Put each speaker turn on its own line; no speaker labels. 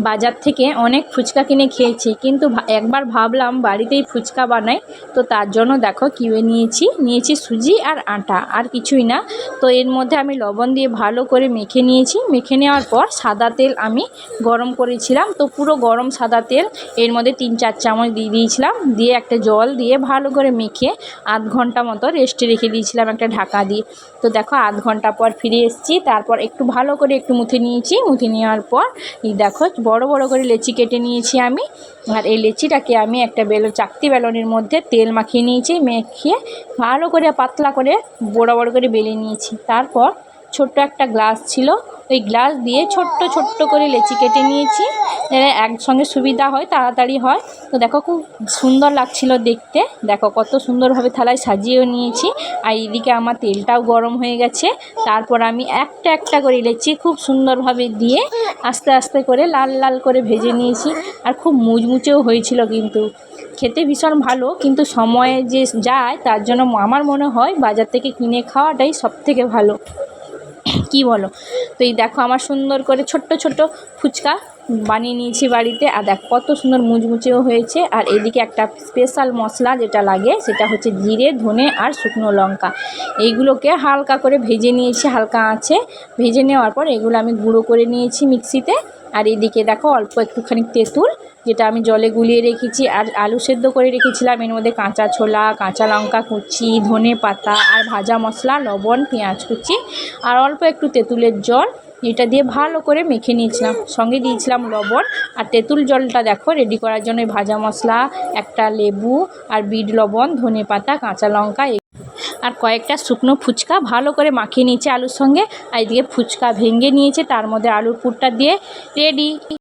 বাজার থেকে অনেক ফুচকা কিনে খেয়েছি, কিন্তু একবার ভাবলাম বাড়িতেই ফুচকা বানাই। তো তার জন্য দেখো কিনে নিয়েছি সুজি আর আটা, আর কিছুই না। তো এর মধ্যে আমি লবণ দিয়ে ভালো করে মেখে নিয়েছি। মেখে নেওয়ার পর সাদা তেল আমি গরম করেছিলাম, তো পুরো গরম সাদা তেল এর মধ্যে 3-4 চামচ দিয়ে দিয়েছিলাম। দিয়ে একটা জল দিয়ে ভালো করে মেখে আধ ঘন্টা মতো রেস্টে রেখে দিয়েছিলাম একটা ঢাকা দিয়ে। তো দেখো আধ ঘন্টা পর ফিরে এসেছি। তারপর একটু ভালো করে একটু মুথে নিয়েছি। মুথে নেওয়ার পর এই দেখো বড় বড় করে লেচি কেটে নিয়েছি আমি। আর এই লেচিটাকে আমি একটা চাকতি বেলনের মধ্যে তেল মাখিয়ে নিয়েছি। মেখিয়ে ভালো করে পাতলা করে বড় বড় করে বেলে নিয়েছি। তারপর ছোট্ট একটা গ্লাস ছিল, ওই গ্লাস দিয়ে ছোট্ট ছোট্ট করে লেচি কেটে নিয়েছি, একসঙ্গে সুবিধা হয়, তাড়াতাড়ি হয়। তো দেখো খুব সুন্দর লাগছিল দেখতে। দেখো কত সুন্দরভাবে থালায় সাজিয়েও নিয়েছি। আর এইদিকে আমার তেলটাও গরম হয়ে গেছে। তারপর আমি একটা একটা করে লেচি খুব সুন্দরভাবে দিয়ে আস্তে আস্তে করে লাল লাল করে ভেজে নিয়েছি। আর খুব মুচমুচেও হয়েছিল, কিন্তু খেতে ভীষণ ভালো। কিন্তু সময়ে যে যায় তার জন্য আমার মনে হয় বাজার থেকে কিনে খাওয়াটাই সবথেকে ভালো, কি বলো? তো এই দেখো আমার সুন্দর করে ছোট্ট ছোট্ট ফুচকা বানিয়ে নিয়েছি বাড়িতে। আর দেখো কত সুন্দর মুচমুচেও হয়েছে। আর এদিকে একটা স্পেশাল মশলা যেটা লাগে সেটা হচ্ছে জিরে, ধনে আর শুকনো লঙ্কা। এইগুলোকে হালকা করে ভেজে নিয়েছি, হালকা আঁচে ভেজে নেওয়ার পর এগুলো আমি গুঁড়ো করে নিয়েছি মিক্সিতে। আর এদিকে দেখো অল্প একটুখানি তেঁতুল, যেটা আমি জলে গুলিয়ে রেখেছি, আর আলু সেদ্ধ করে রেখেছিলাম। এর মধ্যে কাঁচা ছোলা, কাঁচা লঙ্কা কুচি, ধনে পাতা আর ভাজা মশলা, লবণ, পেঁয়াজ কুচি আর অল্প একটু তেঁতুলের জল, এটা দিয়ে ভালো করে মেখে নিয়েছিলাম। সঙ্গে দিয়েছিলাম লবণ আর তেঁতুল জলটা দেখো রেডি করার জন্য ভাজা মশলা, একটা লেবু আর বিট লবণ, ধনে পাতা, কাঁচা লঙ্কা আর কয়েকটা শুকনো ফুচকা ভালো করে মাখিয়ে নিয়েছে আলুর সঙ্গে। আর এদিকে ফুচকা ভেঙে নিয়েছে, তার মধ্যে আলুর পুরটা দিয়ে রেডি।